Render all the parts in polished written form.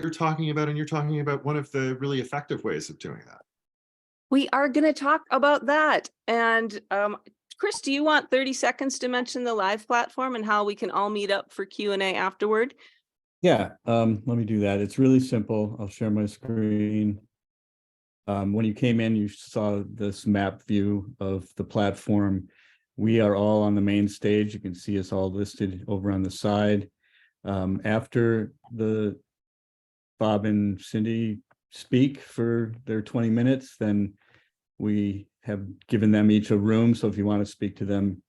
you're talking about, and you're talking about one of the really effective ways of doing that. We are going to talk about that. And Chris, do you want 30 seconds to mention the live platform and how we can all meet up for Q&A afterward? Yeah, let me do that. It's really simple. I'll share my screen. When you came in, you saw this map view of the platform. We are all on the main stage. You can see us all listed over on the side. After Bob and Cindy speak for their 20 minutes, then we have given them each a room. So if you want to speak to them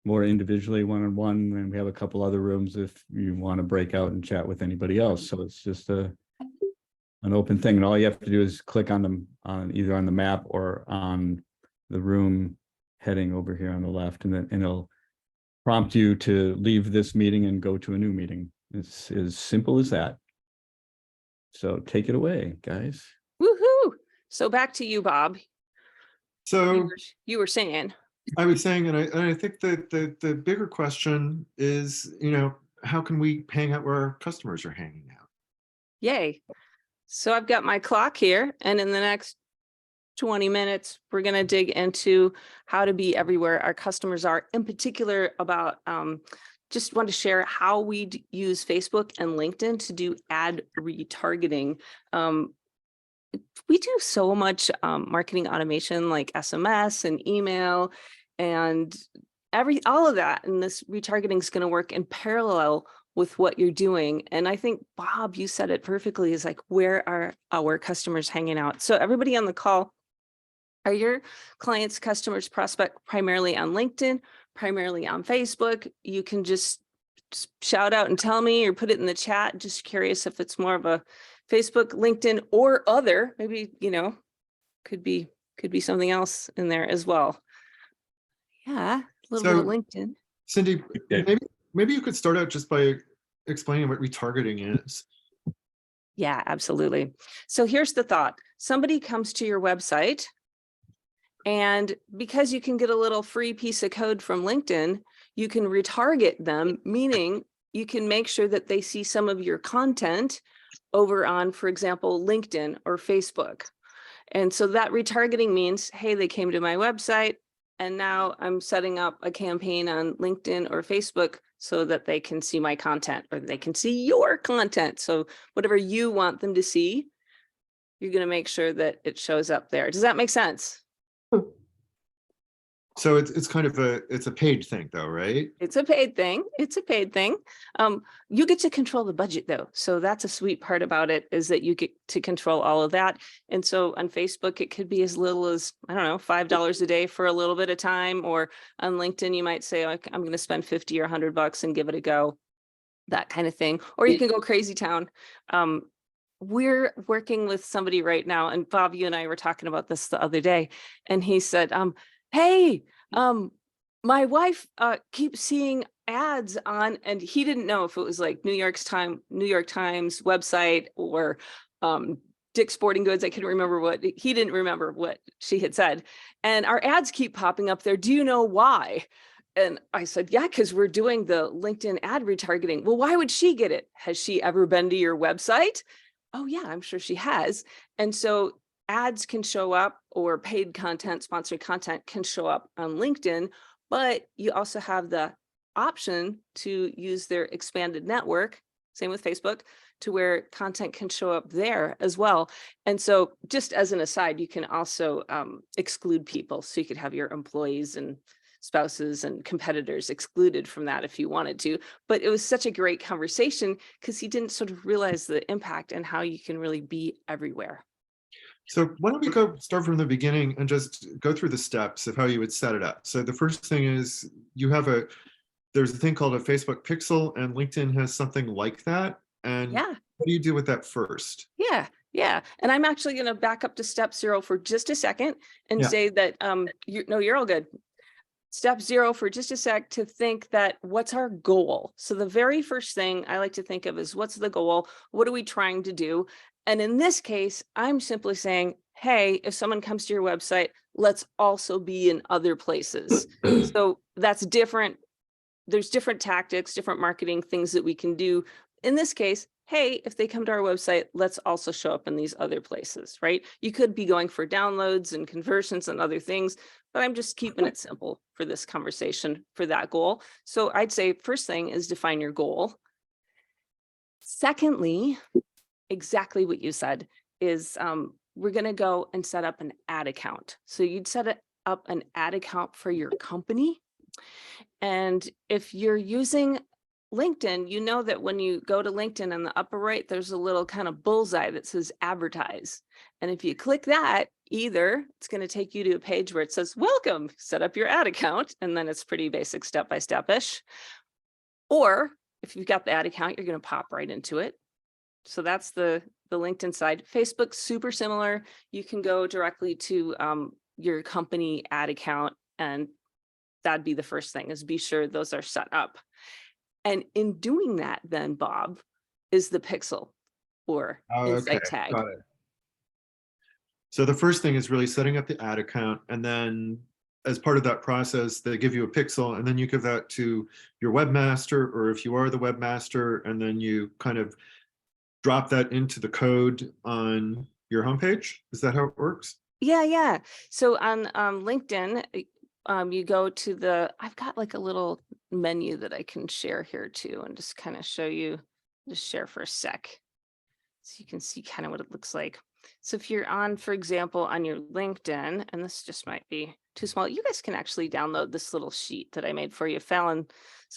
more individually, one-on-one, then we have a couple other rooms if you want to break out and chat with anybody else. So it's just an open thing, and all you have to do is click on them either on the map or on the room heading over here on the left, and it'll prompt you to leave this meeting and go to a new meeting. It's as simple as that. So take it away, guys. Woohoo! So back to you, Bob. So you were saying. I was saying, and I think that the bigger question is, how can we hang out where our customers are hanging out? Yay. So I've got my clock here, and in the next 20 minutes, we're going to dig into how to be everywhere our customers are, in particular about, just want to share how we use Facebook and LinkedIn to do ad retargeting. We do so much marketing automation like SMS and email and all of that. And this retargeting is going to work in parallel with what you're doing. And I think, Bob, you said it perfectly, is like, where are our customers hanging out? So everybody on the call, are your clients, customers, prospect primarily on LinkedIn, primarily on Facebook? You can just shout out and tell me or put it in the chat. Just curious if it's more of a Facebook, LinkedIn, or other. Maybe, could be something else in there as well. Yeah, a little bit of LinkedIn. Cindy, maybe you could start out just by explaining what retargeting is. Yeah, absolutely. So here's the thought. Somebody comes to your website, and because you can get a little free piece of code from LinkedIn, you can retarget them, meaning you can make sure that they see some of your content over on, for example, LinkedIn or Facebook. And so that retargeting means, hey, they came to my website, and now I'm setting up a campaign on LinkedIn or Facebook so that they can see my content, or they can see your content. So whatever you want them to see, you're going to make sure that it shows up there. Does that make sense? So it's kind of it's a paid thing though, right? It's a paid thing. It's a paid thing. You get to control the budget though. So that's a sweet part about it, is that you get to control all of that. And so on Facebook, it could be as little as, I don't know, $5 a day for a little bit of time. Or on LinkedIn, you might say, I'm going to spend 50 or $100 and give it a go, that kind of thing. Or you can go crazy town. We're working with somebody right now, and Bob, you and I were talking about this the other day, and he said, hey, my wife keeps seeing ads on, and he didn't know if it was like New York Times website or Dick's Sporting Goods. I couldn't remember he didn't remember what she had said. And our ads keep popping up there. Do you know why? And I said, yeah, because we're doing the LinkedIn ad retargeting. Well, why would she get it? Has she ever been to your website? Oh yeah, I'm sure she has. And so ads can show up, or paid content, sponsored content can show up on LinkedIn, but you also have the option to use their expanded network, same with Facebook, to where content can show up there as well. And so just as an aside, you can also exclude people. So you could have your employees and spouses and competitors excluded from that if you wanted to. But it was such a great conversation because he didn't sort of realize the impact and how you can really be everywhere. So why don't we start from the beginning and just go through the steps of how you would set it up. So the first thing is there's a thing called a Facebook pixel, and LinkedIn has something like that. And yeah, what do you do with that first? Yeah. And I'm actually going to back up to step 0 for just a second and say that, you're all good. Step 0 for just a sec to think that what's our goal? So the very first thing I like to think of is, what's the goal? What are we trying to do? And in this case, I'm simply saying, hey, if someone comes to your website, let's also be in other places. So that's different. There's different tactics, different marketing things that we can do. In this case, hey, if they come to our website, let's also show up in these other places, right? You could be going for downloads and conversions and other things, but I'm just keeping it simple for this conversation for that goal. So I'd say first thing is define your goal. Secondly, exactly what you said is we're going to go and set up an ad account. So you'd up an ad account for your company. And if you're using LinkedIn, you know that when you go to LinkedIn in the upper right, there's a little kind of bullseye that says advertise. And if you click that, either it's going to take you to a page where it says, welcome, set up your ad account. And then it's pretty basic step-by-step-ish. Or if you've got the ad account, you're going to pop right into it. So that's the LinkedIn side. Facebook, super similar. You can go directly to your company ad account, and that'd be the first thing, is be sure those are set up. And in doing that, then Bob, is the pixel or insight tag. Got it. So the first thing is really setting up the ad account, and then as part of that process, they give you a pixel, and then you give that to your webmaster, or if you are the webmaster, and then you kind of drop that into the code on your homepage. Is that how it works? Yeah. So on LinkedIn, you go to the, I've got like a little menu that I can share here too, and just kind of show you, just share for a sec. So you can see kind of what it looks like. So if you're on, for example, on your LinkedIn, and this just might be too small, you guys can actually download this little sheet that I made for you. Fallon's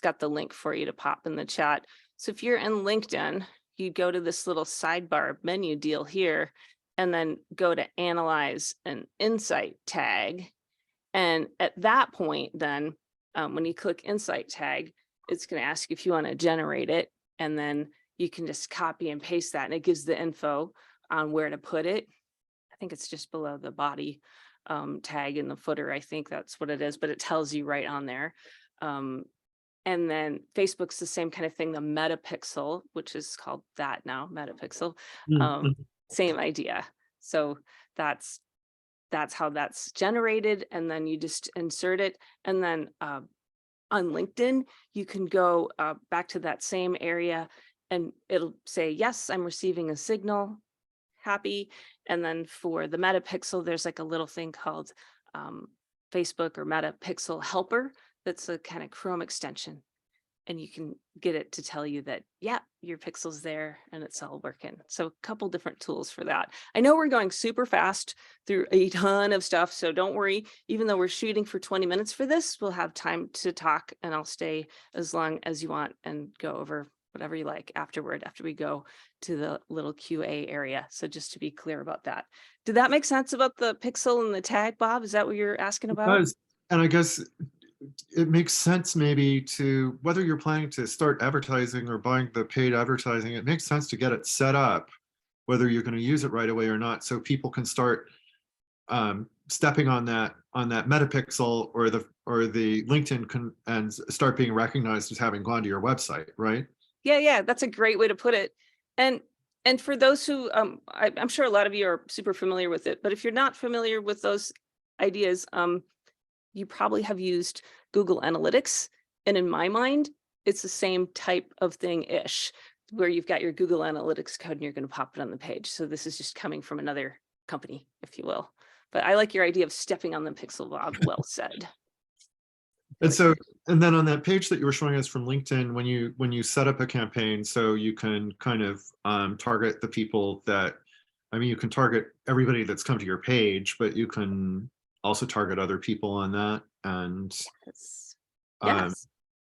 got the link for you to pop in the chat. So if you're in LinkedIn, you go to this little sidebar menu deal here, and then go to analyze an insight tag. And at that point, then when you click insight tag, it's going to ask you if you want to generate it. And then you can just copy and paste that, and it gives the info on where to put it. I think it's just below the body tag in the footer. I think that's what it is, but it tells you right on there. And then Facebook's the same kind of thing, the metapixel, which is called that now, metapixel, same idea. So that's how that's generated. And then you just insert it. And then on LinkedIn, you can go back to that same area, and it'll say, yes, I'm receiving a signal, happy. And then for the metapixel, there's like a little thing called Facebook or metapixel helper. That's a kind of Chrome extension, and you can get it to tell you that, yeah, your pixel's there and it's all working. So a couple different tools for that. I know we're going super fast through a ton of stuff, so don't worry. Even though we're shooting for 20 minutes for this, we'll have time to talk, and I'll stay as long as you want and go over whatever you like afterward, after we go to the little QA area. So just to be clear about that. Did that make sense about the pixel and the tag, Bob? Is that what you're asking about? It does. And I guess it makes sense maybe to, whether you're planning to start advertising or buying the paid advertising, it makes sense to get it set up, whether you're going to use it right away or not, so people can start stepping on that metapixel or the LinkedIn and start being recognized as having gone to your website, right? Yeah, that's a great way to put it. And for those who I'm sure a lot of you are super familiar with it, but if you're not familiar with those ideas, you probably have used Google Analytics. And in my mind, it's the same type of thing-ish, where you've got your Google Analytics code and you're going to pop it on the page. So this is just coming from another company, if you will. But I like your idea of stepping on the pixel, Bob. Well said. And so, and then on that page that you were showing us from LinkedIn, when you set up a campaign, so you can kind of target the people that, I mean, you can target everybody that's come to your page, but you can also target other people on that. And Yes.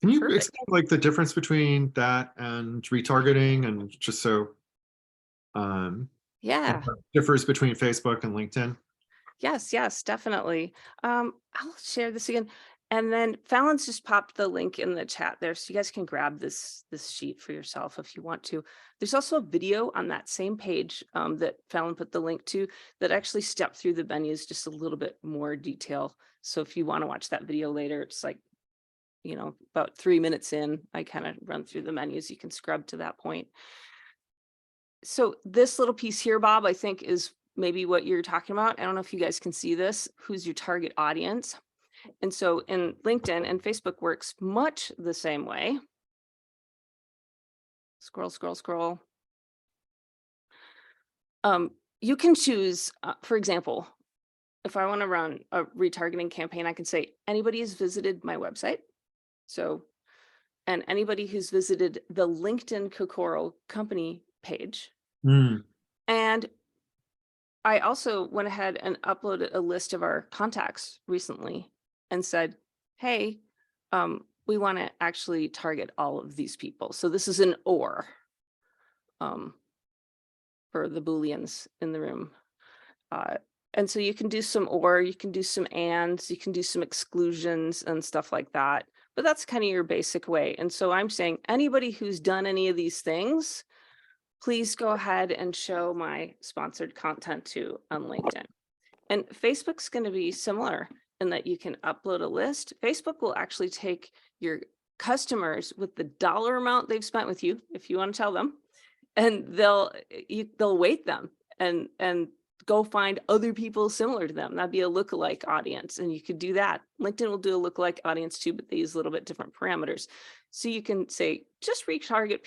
Can you Perfect. explain like the difference between that and retargeting, and just so Yeah. differs between Facebook and LinkedIn? Yes, definitely. I'll share this again. And then Fallon's just popped the link in the chat there, so you guys can grab this sheet for yourself if you want to. There's also a video on that same page that Fallon put the link to, that actually stepped through the menus just a little bit more detail. So if you want to watch that video later, it's like, you know, about 3 minutes in, I kind of run through the menus. You can scrub to that point. So this little piece here, Bob, I think is maybe what you're talking about. I don't know if you guys can see this. Who's your target audience? And so in LinkedIn and Facebook works much the same way. Scroll. You can choose, for example, if I want to run a retargeting campaign, I can say anybody who's visited my website. So, and anybody who's visited the LinkedIn Kokoro company page. Mm, And I also went ahead and uploaded a list of our contacts recently and said, hey, we want to actually target all of these people. So this is an or for the Booleans in the room. And so you can do some or, you can do some ands, you can do some exclusions and stuff like that. But that's kind of your basic way. And so I'm saying anybody who's done any of these things, please go ahead and show my sponsored content to on LinkedIn. And Facebook's going to be similar in that you can upload a list. Facebook will actually take your customers with the dollar amount they've spent with you, if you want to tell them, and they'll weight them and go find other people similar to them. That'd be a lookalike audience, and you could do that. LinkedIn will do a lookalike audience too, but they use a little bit different parameters. So you can say, just retarget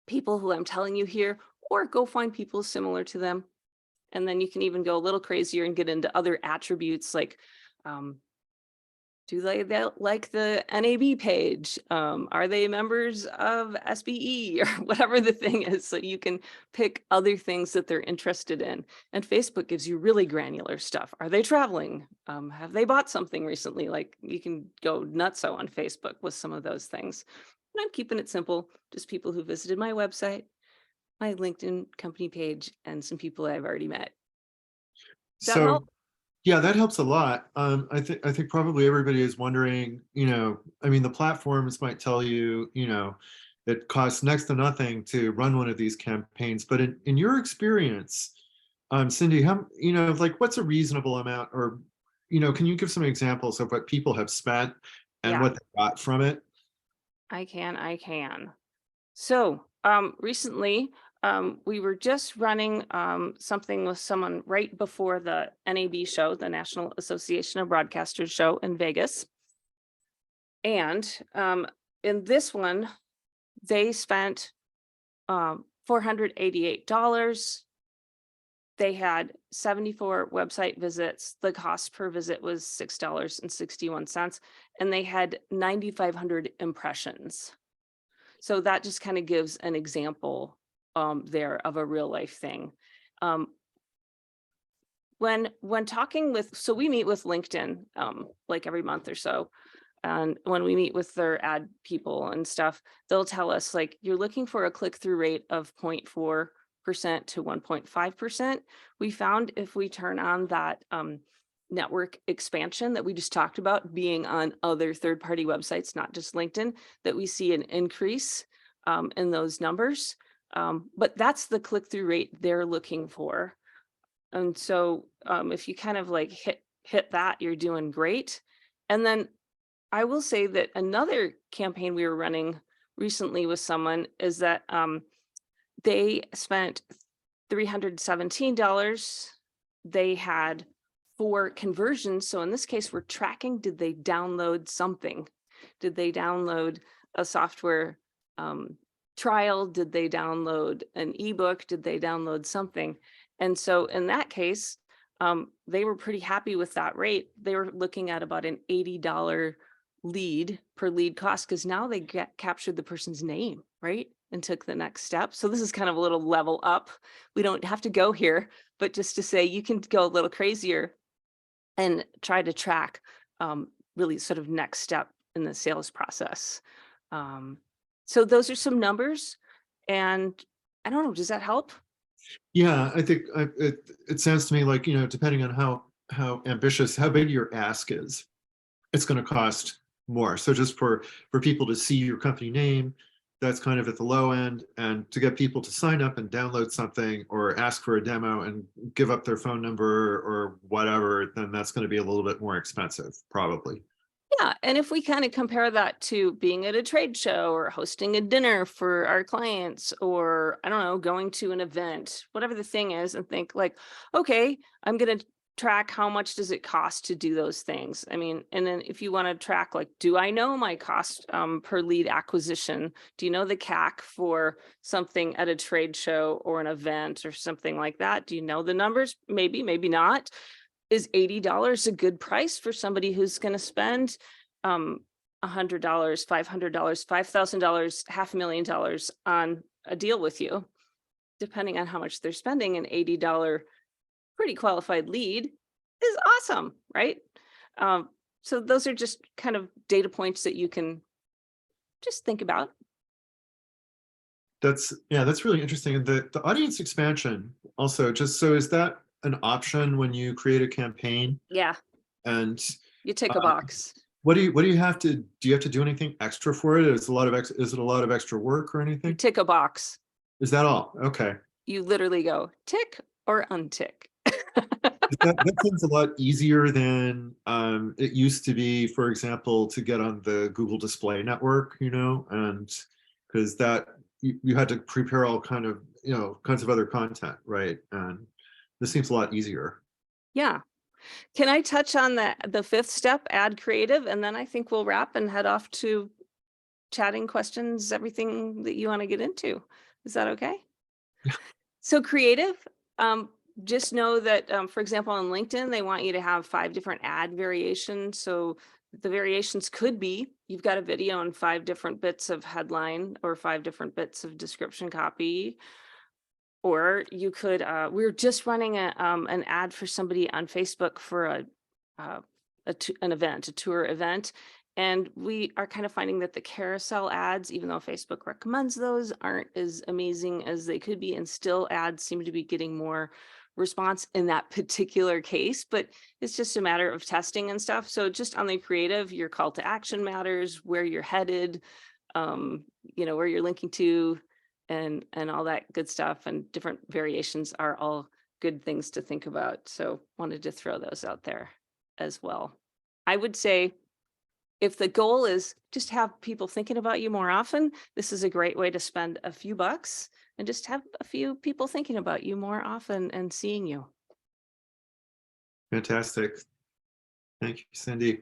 people who I'm telling you here, or go find people similar to them. And then you can even go a little crazier and get into other attributes like, do they like the NAB page? Are they members of SBE or whatever the thing is? So you can pick other things that they're interested in. And Facebook gives you really granular stuff. Are they traveling? Have they bought something recently? Like you can go nutso on Facebook with some of those things. And I'm keeping it simple, just people who visited my website, my LinkedIn company page, and some people I've already met. Does that help? so yeah, that helps a lot. I think probably everybody is wondering, I mean, the platforms might tell you, it costs next to nothing to run one of these campaigns, but in your experience, Cindy, how, like what's a reasonable amount, or, can you give some examples of what people have spent and Yeah. what they got from it? I can. So recently, we were just running something with someone right before the NAB show, the National Association of Broadcasters show in Vegas. And in this one, they spent $488. They had 74 website visits. The cost per visit was $6.61, and they had 9,500 impressions. So that just kind of gives an example there of a real life thing. When talking with, so we meet with LinkedIn like every month or so. And when we meet with their ad people and stuff, they'll tell us like, you're looking for a click-through rate of 0.4% to 1.5%. We found if we turn on that network expansion that we just talked about being on other third-party websites, not just LinkedIn, that we see an increase in those numbers. But that's the click-through rate they're looking for. And so if you kind of like hit that, you're doing great. And then I will say that another campaign we were running recently with someone is that they spent $317. They had 4 conversions. So in this case, we're tracking, did they download something? Did they download a software trial? Did they download an ebook? Did they download something? And so in that case, they were pretty happy with that rate. They were looking at about an $80 lead per lead cost because now they captured the person's name, right? And took the next step. So this is kind of a little level up. We don't have to go here, but just to say you can go a little crazier and try to track really sort of next step in the sales process. So those are some numbers, and I don't know, does that help? Yeah, I think it sounds to me like, depending on how ambitious, how big your ask is, it's going to cost more. So just for people to see your company name, that's kind of at the low end, and to get people to sign up and download something or ask for a demo and give up their phone number or whatever, then that's going to be a little bit more expensive, probably. Yeah, and if we kind of compare that to being at a trade show or hosting a dinner for our clients, or I don't know, going to an event, whatever the thing is, and think like, okay, I'm going to track how much does it cost to do those things. I mean, and then if you want to track, like, do I know my cost per lead acquisition? Do you know the CAC for something at a trade show or an event or something like that? Do you know the numbers? Maybe, maybe not. Is $80 a good price for somebody who's going to spend $100, $500, $5,000, $500,000 on a deal with you? Depending on how much they're spending, an $80 pretty qualified lead is awesome, right? So those are just kind of data points that you can just think about. That's really interesting. And the audience expansion also, just so, is that an option when you create a campaign? Yeah, And you tick a box. what do you have to do? You have to do anything extra for it? Is it a lot of extra work or You anything? tick a box. Is that all? Okay. You literally go tick or untick. That seems a lot easier than it used to be, for example, to get on the Google Display Network, and because that you had to prepare all kinds of other content, right? And this seems a lot easier. Yeah. Can I touch on the fifth step, add creative? And then I think we'll wrap and head off to chatting, questions, everything that you want to get into. Is that okay? Yeah. So creative, just know that, for example, on LinkedIn, they want you to have 5 different ad variations. So the variations could be, you've got a video and 5 different bits of headline or 5 different bits of description copy. Or you could, we're just running an ad for somebody on Facebook for an event, a tour event. And we are kind of finding that the carousel ads, even though Facebook recommends those, aren't as amazing as they could be. And still ads seem to be getting more response in that particular case, but it's just a matter of testing and stuff. So just on the creative, your call to action matters, where you're headed, where you're linking to, and all that good stuff, and different variations are all good things to think about. So wanted to throw those out there as well. I would say if the goal is just have people thinking about you more often, this is a great way to spend a few bucks and just have a few people thinking about you more often and seeing you. Fantastic. Thank you, Cindy.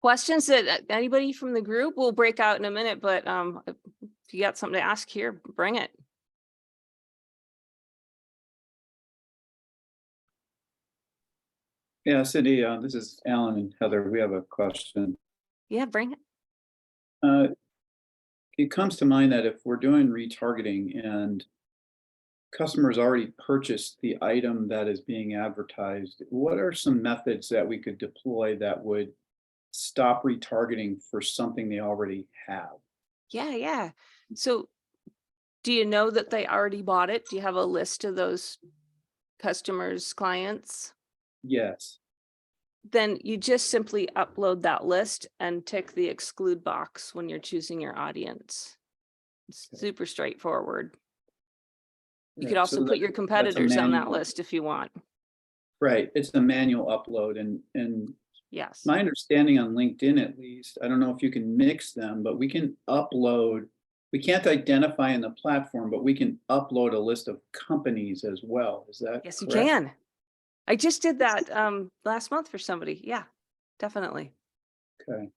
Questions that anybody from the group will break out in a minute, but if you got something to ask here, bring it. Yeah, Cindy, this is Alan and Heather. We have a question. Yeah, bring it. It comes to mind that if we're doing retargeting and customers already purchased the item that is being advertised, what are some methods that we could deploy that would stop retargeting for something they already have? Yeah. So do you know that they already bought it? Do you have a list of those customers, clients? Yes. Then you just simply upload that list and tick the exclude box when you're choosing your audience. It's super straightforward. You could also put your competitors on that list if you want. Right. It's a manual upload. And yes, my understanding on LinkedIn, at least, I don't know if you can mix them, but we can upload. We can't identify in the platform, but we can upload a list of companies as well. Is that yes, correct? you can. I just did that last month for somebody. Yeah, definitely. Okay.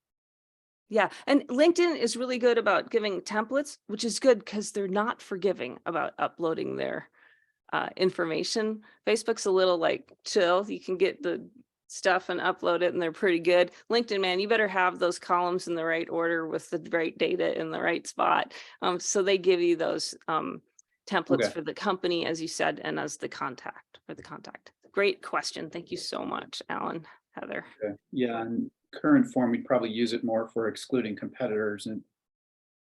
Yeah, and LinkedIn is really good about giving templates, which is good because they're not forgiving about uploading their information. Facebook's a little like chill. You can get the stuff and upload it and they're pretty good. LinkedIn, man, you better have those columns in the right order with the right data in the right spot. So they give you those templates for the company, as you said, and as the contact for the contact. Great question. Thank you so much, Alan, Heather. Okay. Yeah, in current form, we'd probably use it more for excluding competitors. And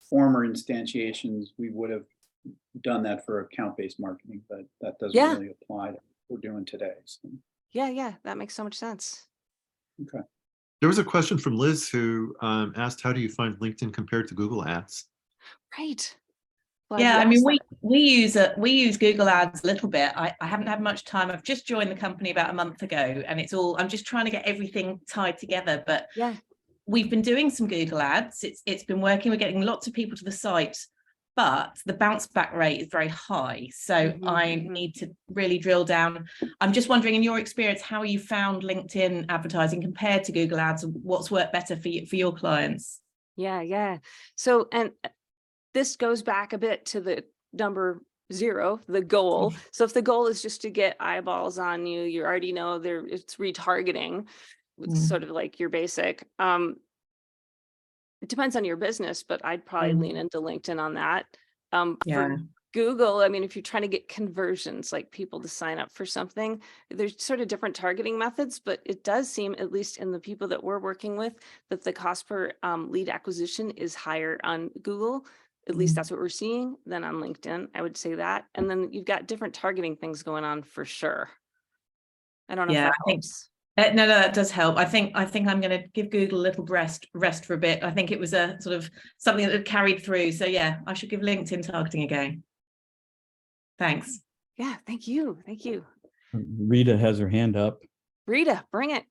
former instantiations, we would have done that for account-based marketing, but that doesn't really apply to what we're doing today. So. Yeah, that makes so much sense. Okay. There was a question from Liz who asked, how do you find LinkedIn compared to Google Ads? Right. Yeah, I mean, we use Google Ads a little bit. I haven't had much time. I've just joined the company about a month ago, and I'm just trying to get everything tied together. But yeah, we've been doing some Google Ads. It's been working. We're getting lots of people to the site but the bounce back rate is very high. So I need to really drill down. I'm just wondering, in your experience, how you found LinkedIn advertising compared to Google Ads, and what's worked better for you, for your clients? Yeah. So, and this goes back a bit to the number 0, the goal. So if the goal is just to get eyeballs on you, you already know it's retargeting. It's sort of like your basic. It depends on your business, but I'd probably lean into LinkedIn on that. For Google, I mean, if you're trying to get conversions, like people to sign up for something, there's sort of different targeting methods, but it does seem, at least in the people that we're working with, that the cost per lead acquisition is higher on Google. At least that's what we're seeing, than on LinkedIn. I would say that. And then you've got different targeting things going on for sure. I don't know if that helps. No, that does help. I think I'm going to give Google a little rest for a bit. I think it was a sort of something that had carried through. So yeah, I should give LinkedIn targeting a go. Thanks. Yeah, thank you. Rita has her hand up. Rita, bring it.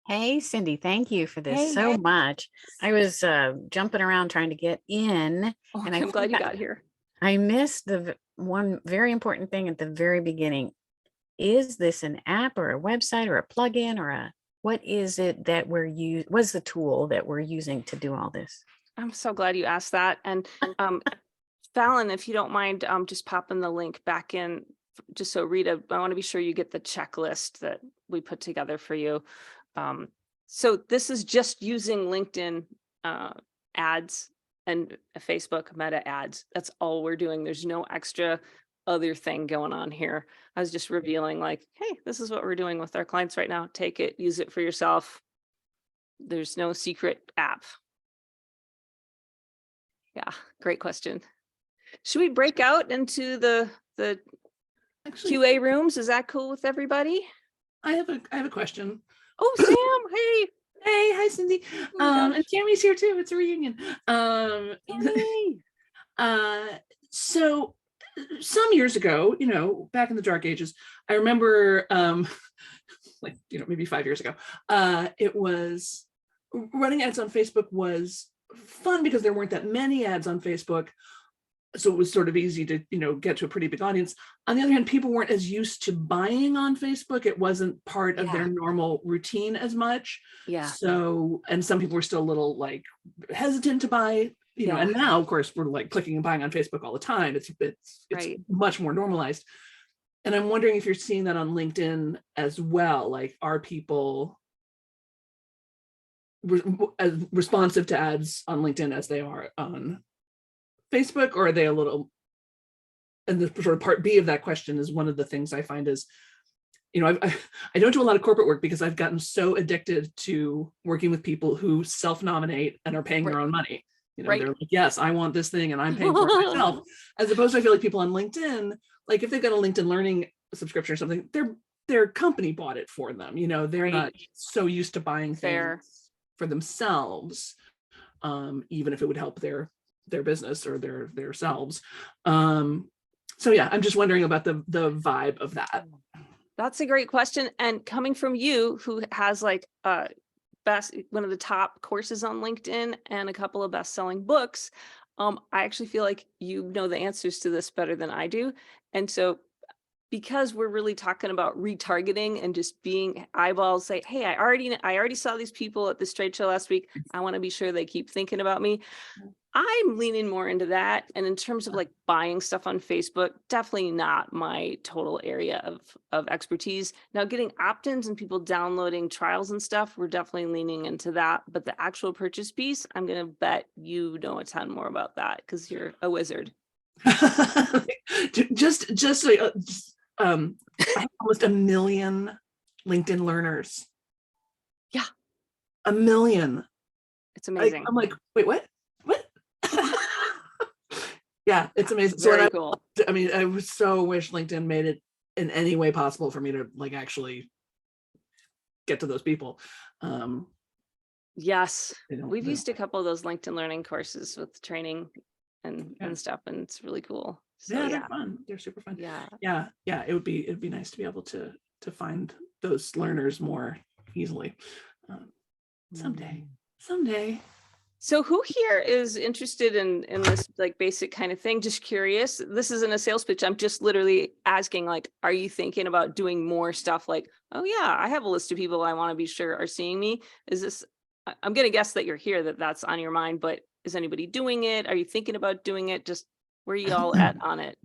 Hey, Cindy, thank you for this so much. I was jumping around trying to get in. Oh, and I'm glad you got here. I missed the one very important thing at the very beginning. Is this an app or a website or a plugin or what is it that what's the tool that we're using to do all this? I'm so glad you asked that. And Fallon, if you don't mind, just popping the link back in, just so Rita, I want to be sure you get the checklist that we put together for you. So this is just using LinkedIn ads and Facebook meta ads. That's all we're doing. There's no extra other thing going on here. I was just revealing, like, hey, this is what we're doing with our clients right now. Take it, use it for yourself. There's no secret app. Yeah, great question. Should we break out into the Actually, QA rooms? Is that cool with everybody? I have a question. Oh, Sam, hey. Hey, hi Cindy. Oh And Tammy's here too. It's a reunion. Hey. So some years ago, back in the dark ages, I remember like, maybe 5 years ago, it was running ads on Facebook was fun because there weren't that many ads on Facebook. So it was sort of easy to, get to a pretty big audience. On the other hand, people weren't as used to buying on Facebook. It wasn't part of their normal routine as much. Yeah. So, and some people were still a little like hesitant to buy, and now of course we're like clicking and buying on Facebook all the time. It's right. much more normalized. And I'm wondering if you're seeing that on LinkedIn as well. Like, are people as responsive to ads on LinkedIn as they are on Facebook, or are they a little? And the sort of part B of that question is one of the things I find is, I don't do a lot of corporate work because I've gotten so addicted to working with people who self-nominate and are paying their own money. They're like, yes, I want this thing and I'm paying for it myself. As opposed to, I feel like people on LinkedIn, like if they've got a LinkedIn Learning subscription or something, their company bought it for them. They're not so used to buying things for themselves, even if it would help their business or their selves. So yeah, I'm just wondering about the vibe of that. That's a great question. And coming from you, who has like one of the top courses on LinkedIn and a couple of best-selling books, I actually feel like you know the answers to this better than I do. And so because we're really talking about retargeting and just being eyeballs, say, hey, I already saw these people at this trade show last week. I want to be sure they keep thinking about me. I'm leaning more into that. And in terms of like buying stuff on Facebook, definitely not my total area of expertise. Now, getting opt-ins and people downloading trials and stuff, we're definitely leaning into that. But the actual purchase piece, I'm going to bet you know a ton more about that because you're a wizard. just so I have almost 1 million LinkedIn learners. Yeah. 1 million. It's amazing. I'm like, wait, what? Yeah, it's amazing. Very cool. I mean, I so wish LinkedIn made it in any way possible for me to like actually get to those people. Yes, we've used a couple of those LinkedIn Learning courses with training and stuff, and it's really cool. So, yeah, they're fun. They're super fun. Yeah. It'd be nice to be able to find those learners more easily. Someday. So who here is interested in this like basic kind of thing? Just curious. This isn't a sales pitch. I'm just literally asking, like, are you thinking about doing more stuff like, oh yeah, I have a list of people I want to be sure are seeing me. Is this, I'm going to guess that you're here, that's on your mind, but is anybody doing it? Are you thinking about doing it? Just where are you all at on it?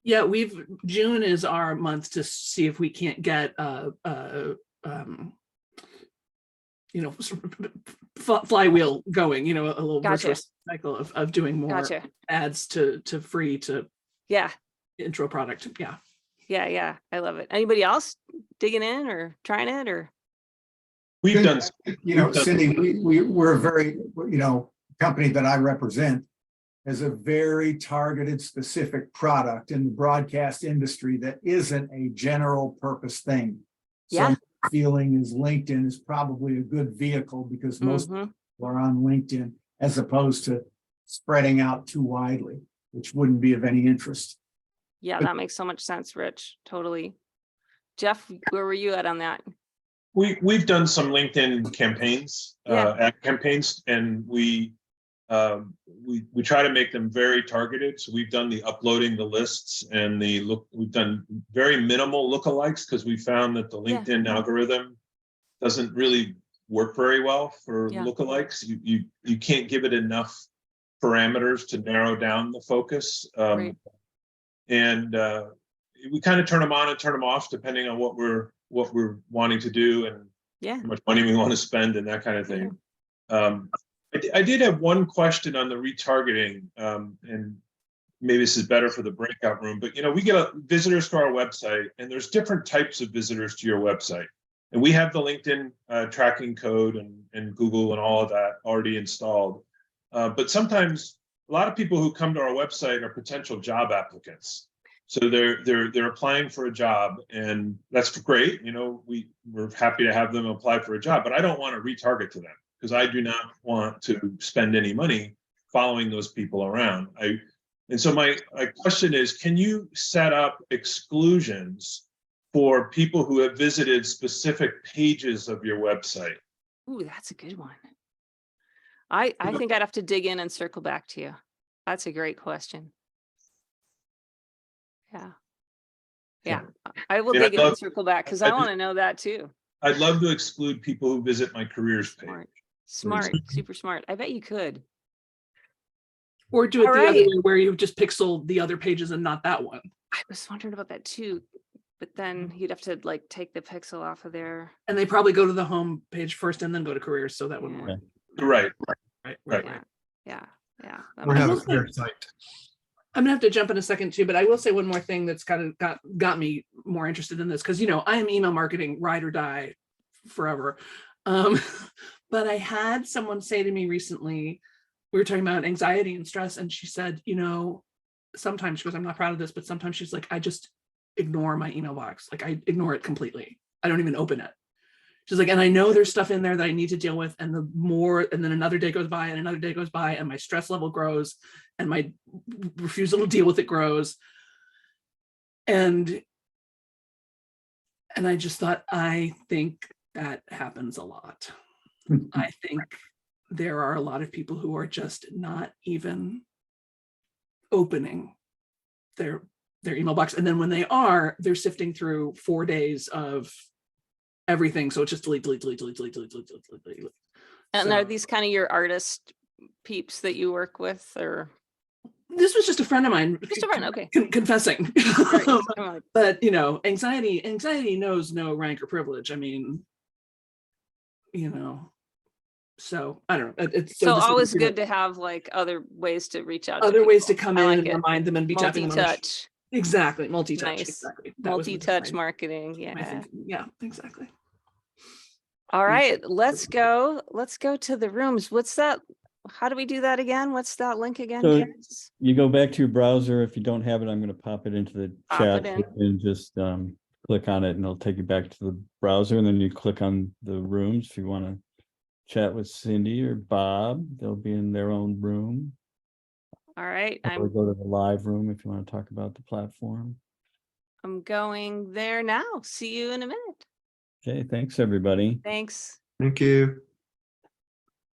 Yeah, June is our month to see if we can't get flywheel going, a little Gotcha. virtuous cycle of doing more Gotcha. ads to free to Yeah. intro product. Yeah. Yeah. I love it. Anybody else digging in or trying it or? We've done, Cindy, we're a very, company that I represent has a very targeted, specific product in the broadcast industry that isn't a general purpose thing. So Yeah. my feeling is LinkedIn is probably a good vehicle because most people are on LinkedIn as opposed to spreading out too widely, which wouldn't be of any interest. Yeah, that makes so much sense, Rich. Totally. Jeff, where were you at on that? we've done some LinkedIn campaigns, Yeah. ad campaigns, and we try to make them very targeted. So we've done the uploading the lists and we've done very minimal lookalikes because we found that the LinkedIn algorithm doesn't really work very well for lookalikes. You can't give it enough parameters to narrow down the focus. Right. And we kind of turn them on and turn them off depending on what we're wanting to do and how much money we want to spend and that kind of thing. I did have one question on the retargeting, and maybe this is better for the breakout room, but we get visitors to our website, and there's different types of visitors to your website. And we have the LinkedIn tracking code and Google and all of that already installed. But sometimes a lot of people who come to our website are potential job applicants. So they're applying for a job, and that's great. We're happy to have them apply for a job, but I don't want to retarget to them because I do not want to spend any money following those people around. And so my question is, can you set up exclusions for people who have visited specific pages of your website? Ooh, that's a good one. I think I'd have to dig in and circle back to you. That's a great question. Yeah. I will dig in and circle back because I want to know that too. I'd love to exclude people who visit my careers page. Smart, super smart. I bet you could. Or do it the other way where you just pixel the other pages and not that one. I was wondering about that too, but then you'd have to like take the pixel off of there. And they probably go to the home page first and then go to careers, so that wouldn't work. Right. Yeah. Or have a clear site. I'm gonna have to jump in a second too, but I will say one more thing that's kind of got me more interested in this because I am email marketing ride or die forever. But I had someone say to me recently, we were talking about anxiety and stress, and she said, sometimes she goes, I'm not proud of this, but sometimes she's like, I just ignore my email box. Like I ignore it completely. I don't even open it. She's like, and I know there's stuff in there that I need to deal with. And and then another day goes by and another day goes by and my stress level grows and my refusal to deal with it grows. And I just thought, I think that happens a lot. I think there are a lot of people who are just not even opening their email box. And then when they are, they're sifting through 4 days of everything. So it's just delete. And are these kind of your artist peeps that you work with, or? This was just a friend of mine. Just a friend, okay. Confessing. Right. But anxiety knows no rank or privilege. I mean, so I don't know. It's so always good to have like other ways to reach out. Other to ways to come in and it. remind them and be tapping them on multi-touch. Exactly, multi-touch. Nice. Exactly. Multi-touch marketing. Yeah, exactly. All right, let's go to the rooms. What's that? How do we do that again? What's that link again? So Kids? you go back to your browser. If you don't have it, I'm going to pop it into the chat and just click on it and it'll take you back to the browser. And then you click on the rooms. If you want to chat with Cindy or Bob, they'll be in their own room. All right. Or go to the live room if you want to talk about the platform. I'm going there now. See you in a minute. Okay, thanks everybody. Thanks. Thank you.